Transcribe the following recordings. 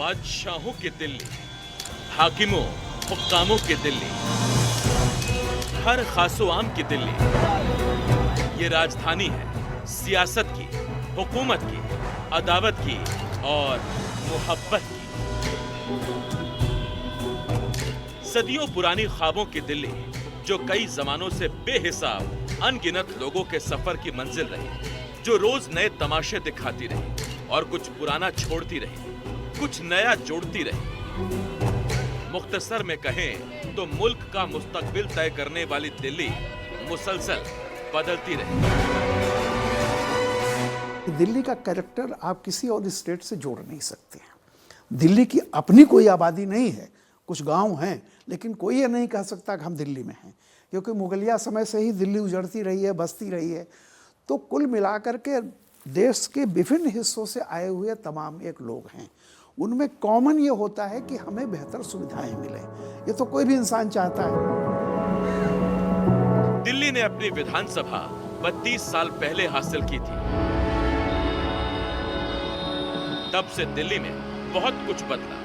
बादशाहों की दिल्ली, हाकिमों हुक्कामों की दिल्ली, हर खासो आम की दिल्ली। ये राजधानी है सियासत की, हुकूमत की, अदावत की और मोहब्बत की। सदियों पुरानी ख्वाबों की दिल्ली, जो कई जमानों से बेहिसाब अनगिनत लोगों के सफर की मंजिल रही, जो रोज नए तमाशे दिखाती रही और कुछ पुराना छोड़ती रही, कुछ नया जोड़ती रही। मुख्तसर में कहें तो मुल्क का मुस्तकबिल तय करने वाली दिल्ली मुसलसल बदलती रही। दिल्ली का कैरेक्टर आप किसी और स्टेट से जोड़ नहीं सकते हैं। दिल्ली की अपनी कोई आबादी नहीं है, कुछ गांव हैं, लेकिन कोई ये नहीं कह सकता कि हम दिल्ली में हैं, क्योंकि मुगलिया समय से ही दिल्ली उजड़ती रही है, बसती रही है। तो कुल मिलाकर के देश के विभिन्न हिस्सों से आए हुए तमाम एक लोग हैं। उनमें कॉमन ये होता है कि हमें बेहतर सुविधाएं मिले। ये तो कोई भी इंसान चाहता है। दिल्ली ने अपनी विधानसभा 32 साल पहले हासिल की थी। तब से दिल्ली में बहुत कुछ बदला।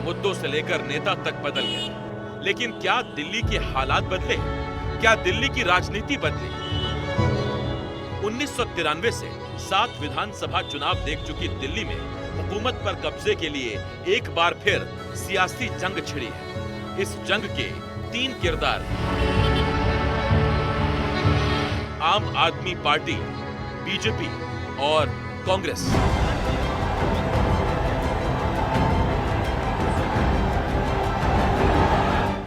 मुद्दों से लेकर नेता तक बदल गए, लेकिन क्या दिल्ली के हालात बदले? क्या दिल्ली की राजनीति बदली? 1993 से 7 विधानसभा चुनाव देख चुकी दिल्ली में हुकूमत पर कब्जे के लिए एक बार फिर सियासी जंग छिड़ी है। इस जंग के 3 किरदार हैं। आम आदमी पार्टी, बीजेपी और कांग्रेस।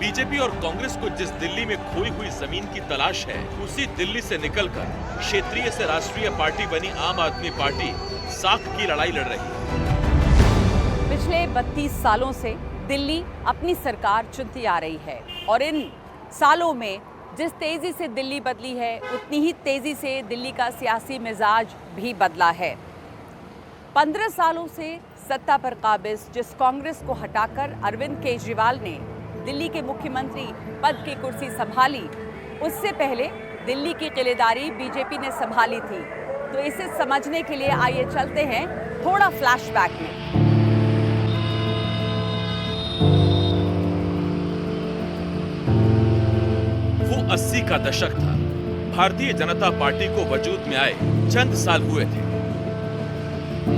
बीजेपी और कांग्रेस को जिस दिल्ली में खोई हुई जमीन की तलाश है, उसी दिल्ली से निकलकर क्षेत्रीय से राष्ट्रीय पार्टी बनी आम आदमी पार्टी साख की लड़ाई लड़ रही है। पिछले 32 सालों से दिल्ली अपनी सरकार चुनती आ रही है और इन सालों में जिस तेजी से दिल्ली बदली है, उतनी ही तेजी से दिल्ली का सियासी मिजाज भी बदला है। 15 सालों से सत्ता पर काबिज जिस कांग्रेस को हटाकर अरविंद केजरीवाल ने दिल्ली के मुख्यमंत्री पद की कुर्सी संभाली, उससे पहले दिल्ली की किलेदारी बीजेपी ने संभाली थी। तो इसे समझने के लिए आइए चलते हैं थोड़ा फ्लैशबैक में। वो 80 का दशक था। भारतीय जनता पार्टी को वजूद में आए चंद साल हुए थे।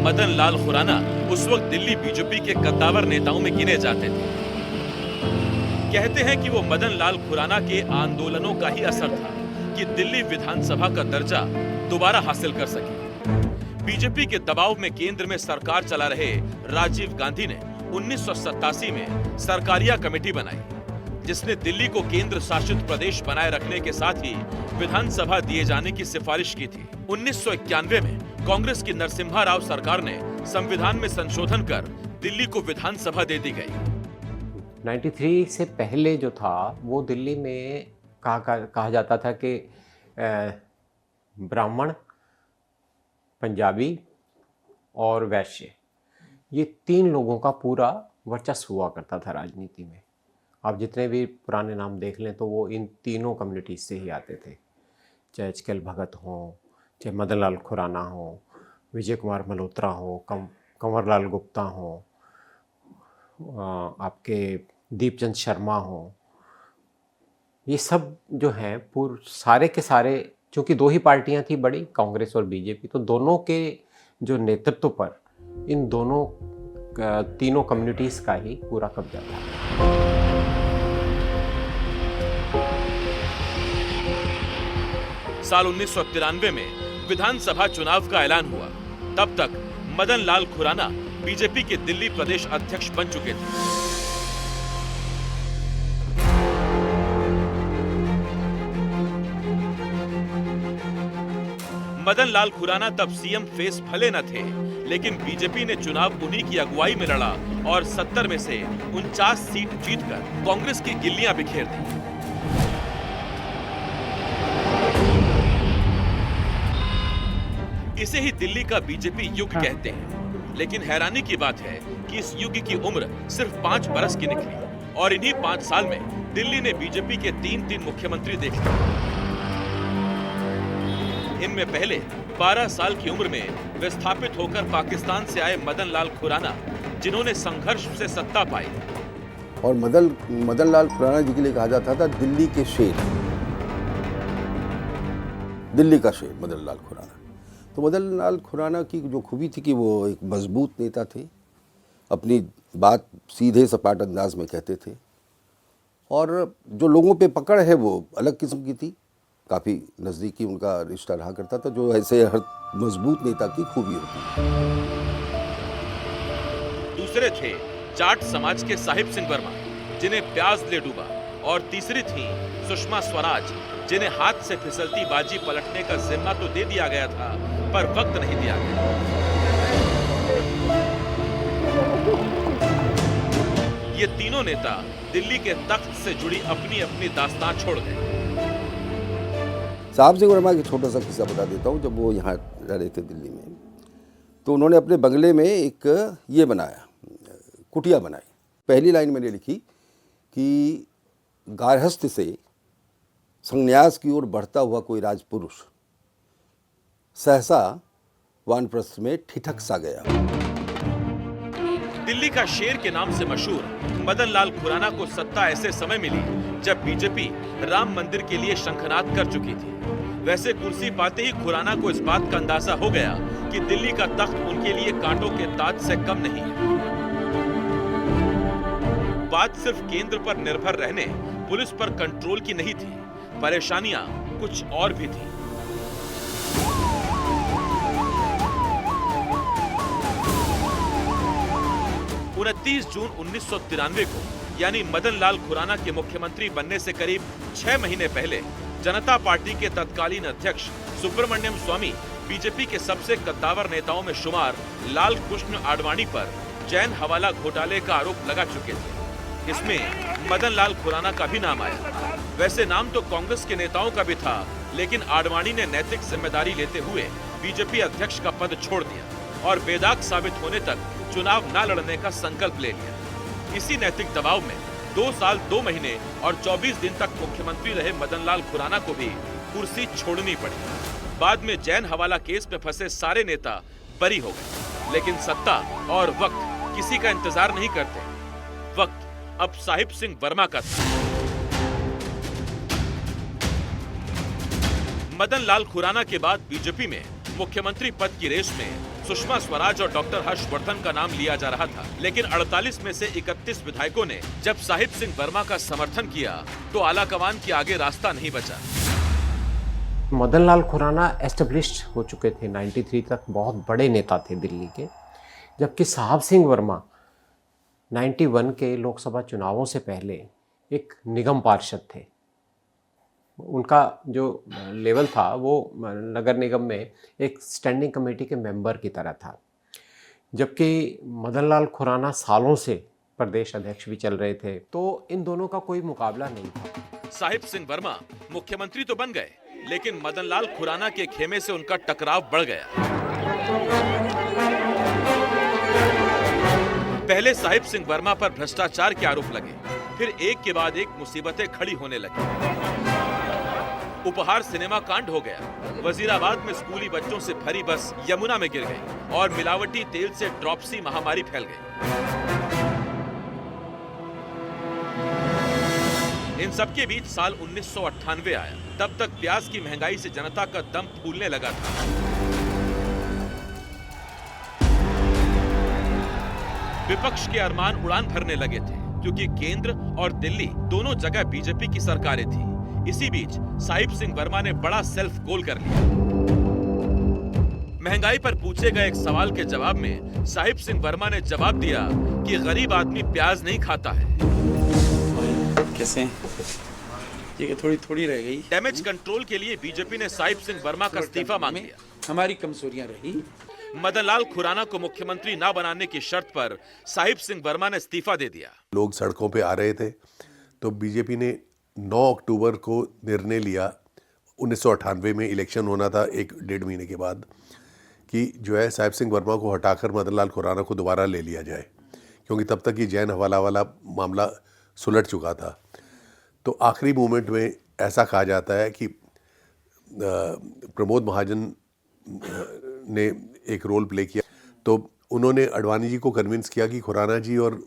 मदन लाल खुराना उस वक्त दिल्ली बीजेपी के कद्दावर नेताओं में गिने जाते थे। कहते हैं कि वो मदन लाल खुराना के आंदोलनों का ही असर था कि दिल्ली विधानसभा का दर्जा दोबारा हासिल कर सके। बीजेपी के दबाव में केंद्र में सरकार चला रहे राजीव गांधी ने 1987 में सरकारिया कमेटी बनाई, जिसने दिल्ली को केंद्र शासित प्रदेश बनाए रखने के साथ ही विधानसभा दिए जाने की सिफारिश की थी। 1991 में कांग्रेस की नरसिम्हा राव सरकार ने संविधान में संशोधन कर दिल्ली को विधानसभा दे दी गई। 93 से पहले जो था वो दिल्ली में कहा जाता था कि ब्राह्मण, पंजाबी और वैश्य, ये 3 लोगों का पूरा वर्चस्व हुआ करता था राजनीति में। आप जितने भी पुराने नाम देख लें तो वो इन तीनों कम्युनिटीज से ही आते थे, चाहे एच.के.एल. भगत हो, चाहे मदन लाल खुराना हो, विजय कुमार मल्होत्रा हो, कंवर लाल गुप्ता हो, आपके दीपचंद शर्मा हो। ये सब जो हैं सारे के सारे, चूँकि 2 ही पार्टियां थी बड़ी, कांग्रेस और बीजेपी, तो दोनों के जो नेतृत्व पर इन दोनों तीनों कम्युनिटीज का ही पूरा कब्जा था। साल 1993 में विधानसभा चुनाव का ऐलान हुआ। तब तक मदन लाल खुराना बीजेपी के दिल्ली प्रदेश अध्यक्ष बन चुके थे। मदन लाल खुराना तब सीएम फेस भले न थे, लेकिन बीजेपी ने चुनाव उन्हीं की अगुवाई में लड़ा और 70 में से 49 सीट जीतकर कांग्रेस की गिल्लियां बिखेर दी। इसे ही दिल्ली का बीजेपी युग कहते हैं। लेकिन हैरानी की बात है कि इस युग की उम्र सिर्फ 5 बरस की निकली और इन्हीं 5 साल में दिल्ली ने बीजेपी के 3 मुख्यमंत्री देख लिए। इनमें पहले 12 साल की उम्र में विस्थापित होकर पाकिस्तान से आए मदन लाल खुराना, जिन्होंने संघर्ष से सत्ता पाई। और मदन लाल खुराना जी के लिए कहा जाता था दिल्ली के शेर, दिल्ली का शेर मदन लाल खुराना। तो मदन लाल खुराना की जो खूबी थी कि वो एक मजबूत नेता थे, अपनी बात सीधे सपाट अंदाज में कहते थे, और जो लोगों पे पकड़ है वो अलग किस्म की थी, काफ़ी नज़दीकी उनका रिश्ता रहा करता था, जो ऐसे हर मजबूत नेता की खूबी होती है। दूसरे थे जाट समाज के साहिब सिंह वर्मा, जिन्हें प्याज ले डूबा, और तीसरी थी सुषमा स्वराज, जिन्हें हाथ से फिसलती बाजी पलटने का जिम्मा तो दे दिया गया था, पर वक्त नहीं दिया गया। ये तीनों नेता दिल्ली के तख्त से जुड़ी अपनी अपनी दास्तान छोड़ गए। साहब सिंह वर्मा की छोटा सा किस्सा बता देता हूँ। जब वो यहाँ रह रहे थे दिल्ली में, तो उन्होंने अपने बंगले में एक ये बनाया, कुटिया बनाई। पहली लाइन मैंने लिखी कि गारहस्थ से संन्यास की ओर बढ़ता हुआ कोई राजपुरुष सहसा वानप्रस्थ में ठिठक सा गया। दिल्ली का शेर के नाम से मशहूर मदन लाल खुराना को सत्ता ऐसे समय मिली जब बीजेपी राम मंदिर के लिए शंखनाद कर चुकी थी। वैसे कुर्सी पाते ही खुराना को इस बात का अंदाजा हो गया कि दिल्ली का तख्त उनके लिए कांटों के ताज से कम नहीं है। बात सिर्फ केंद्र पर निर्भर रहने, पुलिस पर कंट्रोल की नहीं थी, परेशानियां कुछ और भी थी। उनतीस जून 1993 को, यानी मदन लाल खुराना के मुख्यमंत्री बनने से करीब 6 महीने पहले, जनता पार्टी के तत्कालीन अध्यक्ष सुब्रमण्यम स्वामी बीजेपी के सबसे कद्दावर नेताओं में शुमार लाल कृष्ण आडवाणी पर जैन हवाला घोटाले का आरोप लगा चुके थे। इसमें मदन लाल खुराना का भी नाम आया। वैसे नाम तो कांग्रेस के नेताओं का भी था, लेकिन आडवाणी ने नैतिक जिम्मेदारी लेते हुए बीजेपी अध्यक्ष का पद छोड़ दिया और बेदाग साबित होने तक चुनाव न लड़ने का संकल्प ले लिया। इसी नैतिक दबाव में 2 साल 2 महीने और 24 दिन तक मुख्यमंत्री रहे मदन लाल खुराना को भी कुर्सी छोड़नी पड़ी। बाद में जैन हवाला केस में फंसे सारे नेता बरी हो गए, लेकिन सत्ता और वक्त किसी का इंतजार नहीं करते। वक्त अब साहिब सिंह वर्मा का था। मदन लाल खुराना के बाद बीजेपी में मुख्यमंत्री पद की रेस में सुषमा स्वराज और डॉक्टर हर्षवर्धन का नाम लिया जा रहा था, लेकिन 48 में से 31 विधायकों ने जब साहिब सिंह वर्मा का समर्थन किया तो आलाकमान के आगे रास्ता नहीं बचा। मदन लाल खुराना एस्टेब्लिश्ड हो चुके थे, 93 तक बहुत बड़े नेता थे दिल्ली के, जबकि साहब सिंह वर्मा 91 के लोकसभा चुनावों से पहले एक निगम पार्षद थे। उनका जो लेवल था वो नगर निगम में एक स्टैंडिंग कमेटी के मेंबर की तरह था, जबकि मदन लाल खुराना सालों से प्रदेश अध्यक्ष भी चल रहे थे, तो इन दोनों का कोई मुकाबला नहीं था। साहिब सिंह वर्मा मुख्यमंत्री तो बन गए, लेकिन मदन लाल खुराना के खेमे से उनका टकराव बढ़ गया। पहले साहिब सिंह वर्मा पर भ्रष्टाचार के आरोप लगे, फिर एक के बाद एक मुसीबतें खड़ी होने लगी। उपहार सिनेमा कांड हो गया, वजीराबाद में स्कूली बच्चों से भरी बस यमुना में गिर गई और मिलावटी तेल से ड्रॉपसी महामारी फैल गई। इन सबके बीच साल 1998 आया। तब तक प्याज की महंगाई से जनता का दम फूलने लगा था। विपक्ष के अरमान उड़ान भरने लगे थे, क्योंकि केंद्र और दिल्ली दोनों जगह बीजेपी की सरकारें थी। इसी बीच साहिब सिंह वर्मा ने बड़ा सेल्फ गोल कर लिया। महंगाई पर पूछे गए एक सवाल के जवाब में साहिब सिंह वर्मा ने जवाब दिया कि गरीब आदमी प्याज नहीं खाता है। कैसे? ये थोड़ी थोड़ी रह गई। डैमेज कंट्रोल के लिए बीजेपी ने साहिब सिंह वर्मा का इस्तीफा मांग लिया। हमारी कमजोरियां रही। मदन लाल खुराना को मुख्यमंत्री ना बनाने की शर्त पर साहिब सिंह वर्मा ने इस्तीफा दे दिया। लोग सड़कों पे आ रहे थे, तो बीजेपी ने 9 अक्टूबर को निर्णय लिया, 1998 में इलेक्शन होना था 1-1.5 महीने के बाद, कि जो है साहिब सिंह वर्मा को हटाकर मदन लाल खुराना को दोबारा ले लिया जाए, क्योंकि तब तक ये जैन हवाला वाला मामला सुलट चुका था। तो आखिरी मोमेंट में ऐसा कहा जाता है कि प्रमोद महाजन ने एक रोल प्ले किया, तो उन्होंने अडवाणी जी को कन्विंस किया कि खुराना जी और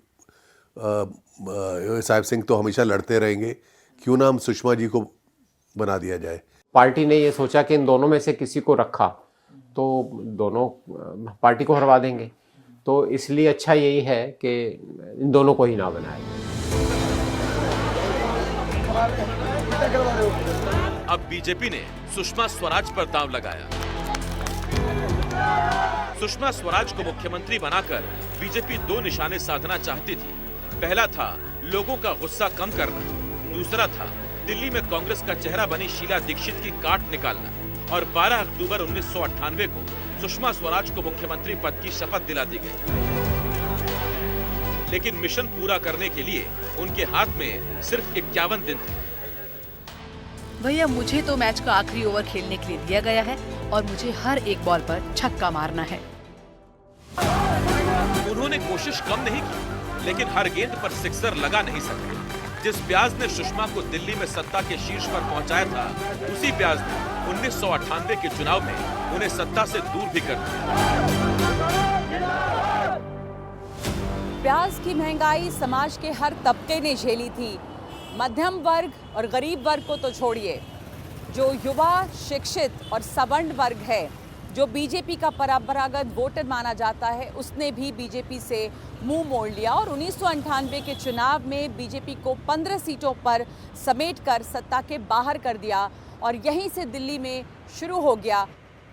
साहिब सिंह तो हमेशा लड़ते रहेंगे, क्यों ना हम सुषमा जी को बना दिया जाए। पार्टी ने ये सोचा कि इन दोनों में से किसी को रखा तो दोनों पार्टी को हरवा देंगे, तो इसलिए अच्छा यही है कि इन दोनों को ही ना बनाया। अब बीजेपी ने सुषमा स्वराज पर दांव लगाया। सुषमा स्वराज को मुख्यमंत्री बनाकर बीजेपी दो निशाने साधना चाहती थी। पहला था लोगों का गुस्सा कम करना, दूसरा था दिल्ली में कांग्रेस का चेहरा बनी शीला दीक्षित की काट निकालना। और 12 अक्टूबर 1998 को सुषमा स्वराज को मुख्यमंत्री पद की शपथ दिला दी गई। लेकिन मिशन पूरा करने के लिए उनके हाथ में सिर्फ 51 दिन थे। भैया, मुझे तो मैच का आखिरी ओवर खेलने के लिए दिया गया है और मुझे हर एक बॉल पर छक्का मारना है। उन्होंने कोशिश कम नहीं की, लेकिन हर गेंद पर सिक्सर लगा नहीं सके। जिस प्याज ने सुषमा को दिल्ली में सत्ता के शीर्ष पर पहुंचाया था, उसी प्याज ने 1998 के चुनाव में उन्हें सत्ता से दूर भी कर दिया। प्याज की महंगाई समाज के हर तबके ने झेली थी। मध्यम वर्ग और गरीब वर्ग को तो छोड़िए, जो युवा, शिक्षित और सवर्ण वर्ग है, जो बीजेपी का परंपरागत वोटर माना जाता है, उसने भी बीजेपी से मुंह मोड़ लिया और 1998 के चुनाव में बीजेपी को 15 सीटों पर समेटकर सत्ता के बाहर कर दिया और यहीं से दिल्ली में शुरू हो गया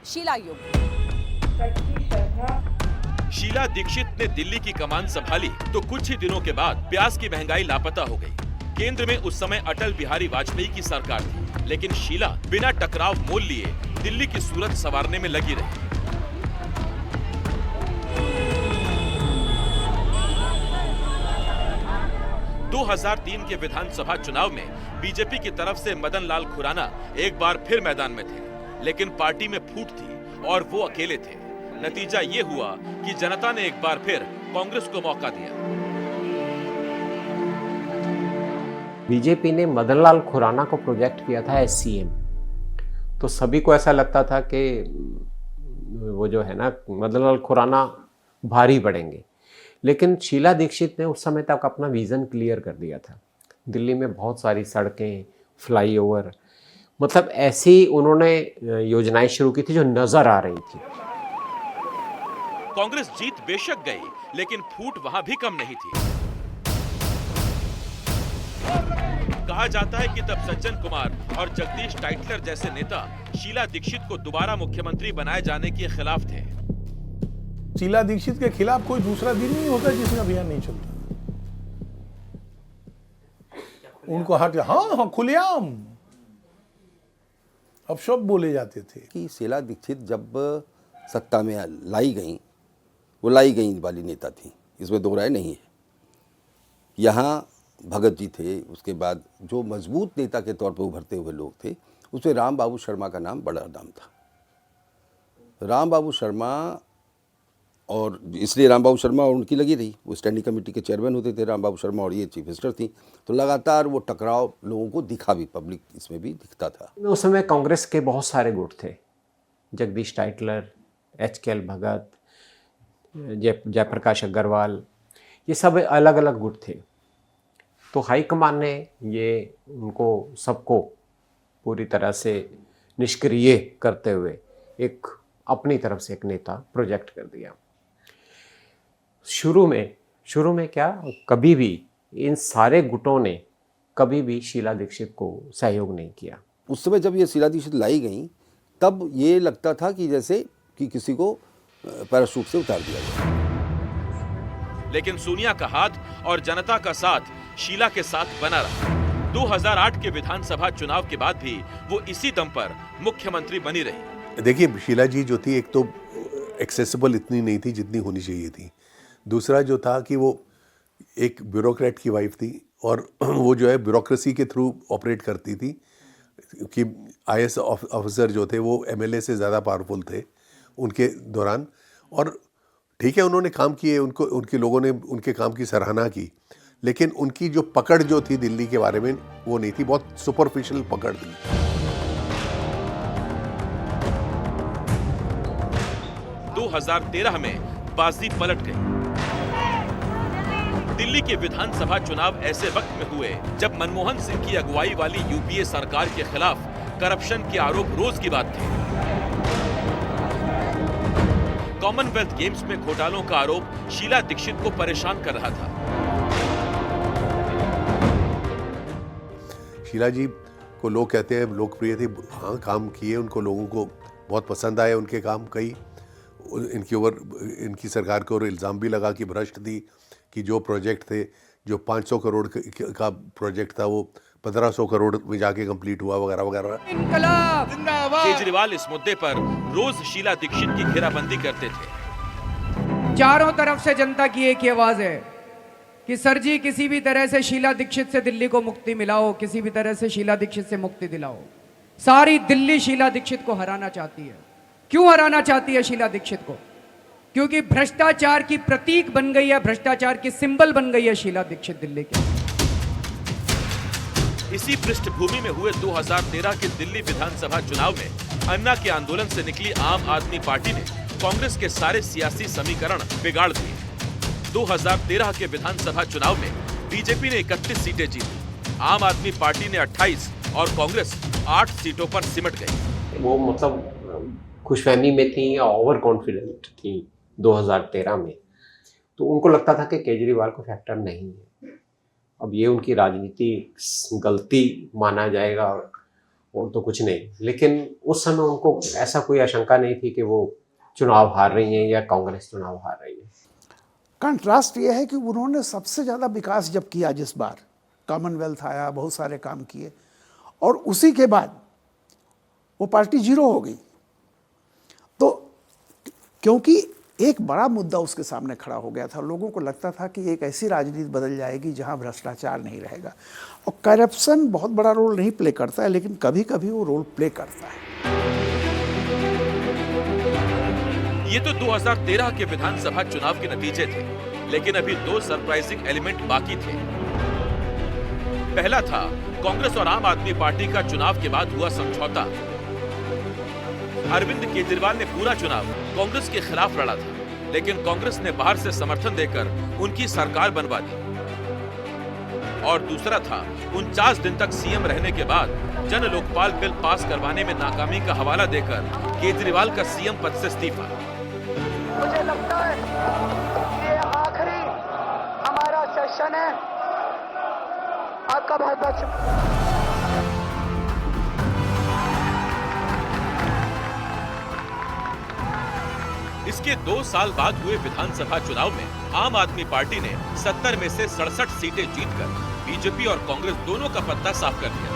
शीला युग। शीला दीक्षित ने दिल्ली की कमान संभाली तो कुछ ही दिनों के बाद प्याज की महंगाई लापता हो गई। केंद्र में उस समय अटल बिहारी वाजपेयी की सरकार थी, लेकिन शीला बिना टकराव मोल लिए दिल्ली की सूरत संवारने में लगी रही। – 2003 के विधानसभा चुनाव में बीजेपी की तरफ से मदन लाल खुराना एक बार फिर मैदान में थे, लेकिन पार्टी में फूट थी और वो अकेले थे। नतीजा ये हुआ कि जनता ने एक बार फिर कांग्रेस को मौका दिया। बीजेपी ने मदन लाल खुराना को प्रोजेक्ट किया था एस CM, तो सभी को ऐसा लगता था कि वो जो है ना मदन लाल खुराना भारी पड़ेंगे, लेकिन शीला दीक्षित ने उस समय तक अपना विजन क्लियर कर दिया था। दिल्ली में बहुत सारी सड़कें, फ्लाईओवर, मतलब ऐसी उन्होंने योजनाएं शुरू की थी जो नजर आ रही थी। कांग्रेस जीत बेशक गई, लेकिन फूट वहां भी कम नहीं थी। कहा जाता है कि तब सज्जन कुमार और जगदीश टाइटलर जैसे नेता शीला दीक्षित को दोबारा मुख्यमंत्री बनाए जाने के खिलाफ थे। शीला दीक्षित के खिलाफ कोई दूसरा दिन नहीं होता जिसमें अभियान नहीं चलता। उनको हाँ खुलेआम अब शब्द बोले जाते थे कि शीला दीक्षित जब सत्ता में लाई गई, वो लाई गई वाली नेता थी, इसमें दो राय नहीं है। यहाँ भगत जी थे, उसके बाद जो मजबूत नेता के तौर पर उभरते हुए लोग थे, उसमें राम बाबू शर्मा का नाम बड़ा नाम था। राम बाबू शर्मा, और इसलिए राम बाबू शर्मा और उनकी लगी रही, वो स्टैंडिंग कमेटी के चेयरमैन होते थे राम बाबू शर्मा और ये चीफ मिनिस्टर थी, तो लगातार वो टकराव लोगों को दिखा भी, पब्लिक इसमें भी दिखता था। उस समय कांग्रेस के बहुत सारे गुट थे, जगदीश टाइटलर, HKL भगत, जयप्रकाश अग्रवाल, ये सब अलग अलग गुट थे। तो हाईकमान ने ये उनको सबको पूरी तरह से निष्क्रिय करते हुए एक अपनी तरफ से एक नेता प्रोजेक्ट कर दिया। शुरू में क्या, कभी भी इन सारे गुटों ने कभी भी शीला दीक्षित को सहयोग नहीं किया। उस समय जब ये शीला दीक्षित लाई गई, तब ये लगता था कि जैसे कि किसी को पैराशूट से उतार दिया गया। लेकिन सोनिया का हाथ और जनता का साथ शीला के साथ बना रहा। 2008 के विधानसभा चुनाव के बाद भी वो इसी दम पर मुख्यमंत्री बनी रही। देखिए, शीला जी जो थी, एक तो एक्सेसिबल इतनी नहीं थी जितनी होनी चाहिए थी। दूसरा जो था कि वो एक ब्यूरोक्रेट की वाइफ थी और वो जो है ब्यूरोक्रेसी के थ्रू ऑपरेट करती थी कि IAS ऑफिसर जो थे वो MLA से ज़्यादा पावरफुल थे उनके दौरान। और ठीक है, उन्होंने काम किए, उनके लोगों ने उनके काम की सराहना की, लेकिन उनकी जो पकड़ जो थी दिल्ली के बारे में वो नहीं थी, बहुत सुपरफिशियल पकड़ थी। 2013 में बाजी पलट गई। दिल्ली के विधानसभा चुनाव ऐसे वक्त में हुए जब मनमोहन सिंह की अगुवाई वाली यूपीए सरकार के खिलाफ करप्शन के आरोप रोज की बात थे। कॉमनवेल्थ गेम्स में घोटालों का आरोप शीला दीक्षित को परेशान कर रहा था। शीला जी को लोग कहते हैं लोकप्रिय थे, हाँ काम किए, उनको लोगों को बहुत पसंद आए उनके काम। कई इनकी सरकार के ऊपर इल्ज़ाम भी लगा कि भ्रष्ट थी, कि जो प्रोजेक्ट थे, जो 500 करोड़ का प्रोजेक्ट था वो 1500 करोड़ में जाके कंप्लीट हुआ वगैरह वगैरह। केजरीवाल इस मुद्दे पर रोज शीला दीक्षित की घेराबंदी करते थे। चारों तरफ से जनता की एक ही आवाज है कि सर जी किसी भी तरह से शीला दीक्षित से दिल्ली को मुक्ति मिलाओ, किसी भी तरह से शीला दीक्षित से मुक्ति दिलाओ। सारी दिल्ली शीला दीक्षित को हराना चाहती है। क्यों हराना चाहती है शीला दीक्षित को? क्योंकि भ्रष्टाचार की प्रतीक बन गई है, भ्रष्टाचार की सिंबल बन गई है शीला दीक्षित दिल्ली की। इसी पृष्ठभूमि में हुए 2013 के दिल्ली विधानसभा चुनाव में अन्ना के आंदोलन से निकली आम आदमी पार्टी ने कांग्रेस के सारे सियासी समीकरण बिगाड़ दिए। 2013 के विधानसभा चुनाव में बीजेपी ने 31 सीटें जीती, आम आदमी पार्टी ने 28 और कांग्रेस 8 सीटों पर सिमट गई। वो मतलब खुशफहमी में थी या ओवर कॉन्फिडेंट थी 2013 में, तो उनको लगता था कि केजरीवाल को फैक्टर नहीं है। अब ये उनकी राजनीति गलती माना जाएगा और तो कुछ नहीं, लेकिन उस समय उनको ऐसा कोई आशंका नहीं थी कि वो चुनाव हार रही हैं या कांग्रेस चुनाव हार रही है। कंट्रास्ट ये है कि उन्होंने सबसे ज़्यादा विकास जब किया, जिस बार कॉमनवेल्थ आया, बहुत सारे काम किए, और उसी के बाद वो पार्टी जीरो हो गई। तो क्योंकि एक बड़ा मुद्दा उसके सामने खड़ा हो गया था, लोगों को लगता था कि एक ऐसी राजनीति बदल जाएगी जहां भ्रष्टाचार नहीं रहेगा। और करप्शन बहुत बड़ा रोल नहीं प्ले करता है, लेकिन कभी कभी वो रोल प्ले करता है। ये तो 2013 के विधानसभा चुनाव के नतीजे थे, लेकिन अभी 2 सरप्राइजिंग एलिमेंट बाकी थे। पहला था कांग्रेस और आम आदमी पार्टी का चुनाव के बाद हुआ समझौता। अरविंद केजरीवाल ने पूरा चुनाव कांग्रेस के खिलाफ लड़ा था, लेकिन कांग्रेस ने बाहर से समर्थन देकर उनकी सरकार बनवा दी। और दूसरा था 49 दिन तक सीएम रहने के बाद जन लोकपाल बिल पास करवाने में नाकामी का हवाला देकर केजरीवाल का सीएम पद से इस्तीफा। मुझे लगता है ये आखिरी हमारा सेशन है। आपका बहुत बहुत शुक्रिया। इसके 2 साल बाद हुए विधानसभा चुनाव में आम आदमी पार्टी ने 70 में से 67 सीटें जीतकर बीजेपी और कांग्रेस दोनों का पत्ता साफ कर दिया।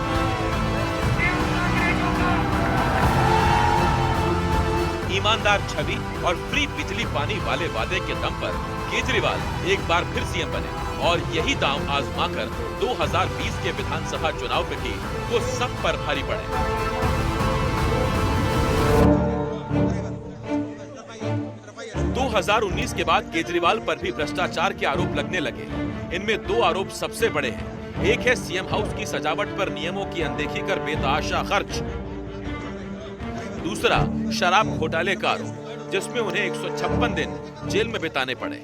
ईमानदार छवि और फ्री बिजली पानी वाले वादे के दम पर केजरीवाल एक बार फिर सीएम बने और यही दांव आजमाकर 2020 के विधानसभा चुनाव में भी वो सब पर भारी पड़े। 2019 के बाद केजरीवाल पर भी भ्रष्टाचार के आरोप लगने लगे। इनमें 2 आरोप सबसे बड़े हैं। एक है सीएम हाउस की सजावट पर नियमों की अनदेखी कर बेतहाशा खर्च। दूसरा शराब घोटाले का आरोप, जिसमें उन्हें 156 दिन जेल में बिताने पड़े।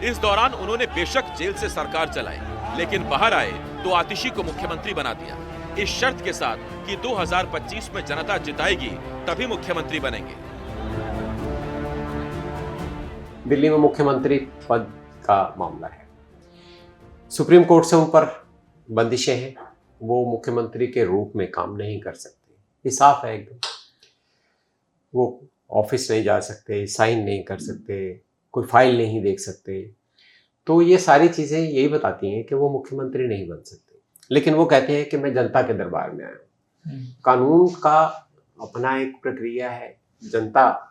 इस दौरान उन्होंने बेशक जेल से सरकार चलाई, लेकिन बाहर आए तो आतिशी को मुख्यमंत्री बना दिया, इस शर्त के साथ कि 2025 में जनता जिताएगी तभी मुख्यमंत्री बनेंगे। दिल्ली में मुख्यमंत्री पद का मामला है। सुप्रीम कोर्ट से उन पर बंदिशें हैं, वो मुख्यमंत्री के रूप में काम नहीं कर सकते। ये साफ है एकदम। वो ऑफिस नहीं जा सकते, साइन नहीं कर सकते, कोई फाइल नहीं देख सकते। तो ये सारी चीज़ें यही बताती हैं कि वो मुख्यमंत्री नहीं बन सकते। लेकिन वो कहते हैं कि मैं जनता के दरबार में आया हूँ। कानून का अपना एक प्रक्रिया है, जनता,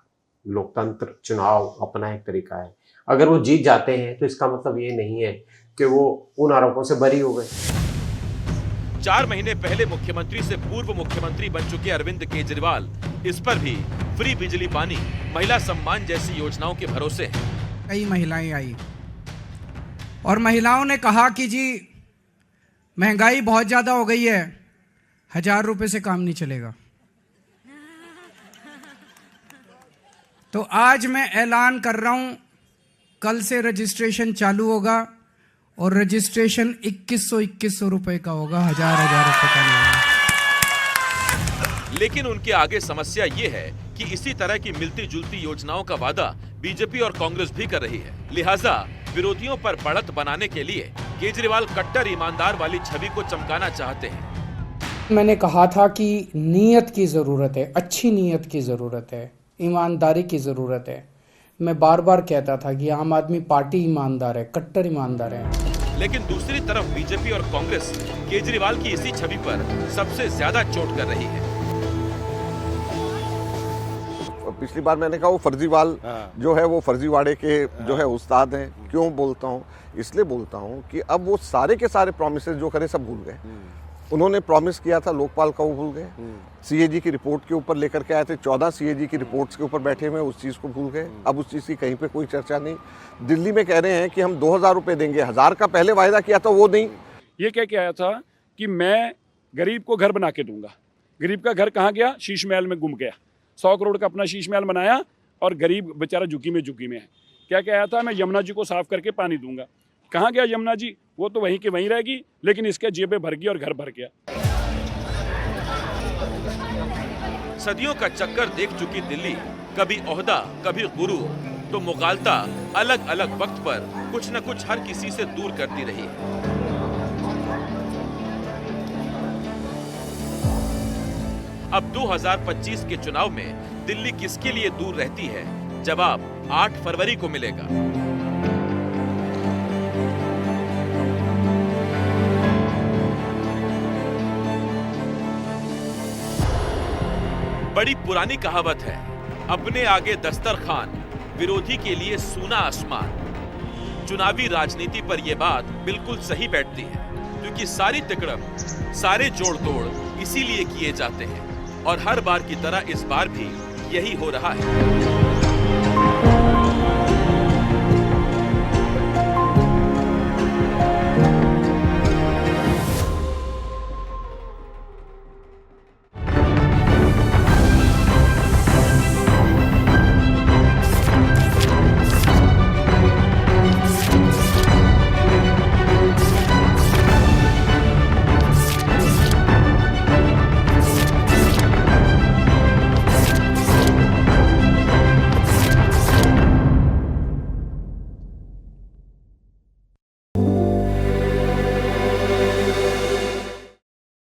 लोकतंत्र, चुनाव अपना एक तरीका है। अगर वो जीत जाते हैं तो इसका मतलब ये नहीं है कि वो उन आरोपों से बरी हो गए। 4 महीने पहले मुख्यमंत्री से पूर्व मुख्यमंत्री बन चुके अरविंद केजरीवाल इस पर भी फ्री बिजली पानी, महिला सम्मान जैसी योजनाओं के भरोसे हैं। कई महिलाएं आई और महिलाओं ने कहा कि जी महंगाई बहुत ज़्यादा हो गई है, 1000 रुपये से काम नहीं चलेगा। तो आज मैं ऐलान कर रहा हूं, कल से रजिस्ट्रेशन चालू होगा और रजिस्ट्रेशन 2100 रुपए का होगा, 1000 रुपए का नहीं होगा। लेकिन उनके आगे समस्या ये है कि इसी तरह की मिलती जुलती योजनाओं का वादा बीजेपी और कांग्रेस भी कर रही है। लिहाजा विरोधियों पर बढ़त बनाने के लिए केजरीवाल कट्टर ईमानदार वाली छवि को चमकाना चाहते हैं। मैंने कहा था कि नीयत की जरूरत है, अच्छी नीयत की जरूरत है, ईमानदारी की जरूरत है। मैं बार बार कहता था कि आम आदमी पार्टी ईमानदार है, कट्टर ईमानदार है। लेकिन दूसरी तरफ बीजेपी और कांग्रेस केजरीवाल की इसी छवि पर सबसे ज्यादा चोट कर रही है। पिछली बार मैंने कहा वो फर्जीवाल जो है वो फर्जीवाड़े के जो है उस्ताद हैं। क्यों बोलता हूँ? इसलिए बोलता हूँ कि अब वो सारे के सारे प्रॉमिसेस जो करे सब भूल गए। उन्होंने प्रॉमिस किया था लोकपाल का, वो भूल गए। सीएजी की रिपोर्ट के ऊपर लेकर के आए थे, 14 सीएजी की रिपोर्ट्स के ऊपर बैठे हुए, उस चीज़ को भूल गए। अब उस चीज़ की कहीं पे कोई चर्चा नहीं। दिल्ली में कह रहे हैं कि हम 2000 रुपये देंगे, 1000 का पहले वायदा किया था वो नहीं। ये कह के आया था कि मैं गरीब को घर बना के दूंगा। गरीब का घर कहाँ गया? शीश महल में गुम गया। 100 करोड़ का अपना शीश महल बनाया और गरीब बेचारा झुकी में है। क्या कह आया था? मैं यमुना जी को साफ करके पानी दूंगा। कहाँ गया यमुना जी? वो तो वहीं के वहीं रहेगी, लेकिन इसके जेबें भर गई और घर भर गया। सदियों का चक्कर देख चुकी दिल्ली, कभी ओहदा कभी गुरु, तो मुगालता अलग अलग वक्त पर कुछ न कुछ हर किसी से दूर करती रही है। अब 2025 के चुनाव में दिल्ली किसके लिए दूर रहती है? जवाब 8 फरवरी को मिलेगा। बड़ी पुरानी कहावत है, अपने आगे दस्तरखान, विरोधी के लिए सूना आसमान। चुनावी राजनीति पर यह बात बिल्कुल सही बैठती है, क्योंकि सारी तिकड़म, सारे जोड़ तोड़ इसीलिए किए जाते हैं और हर बार की तरह इस बार भी यही हो रहा है।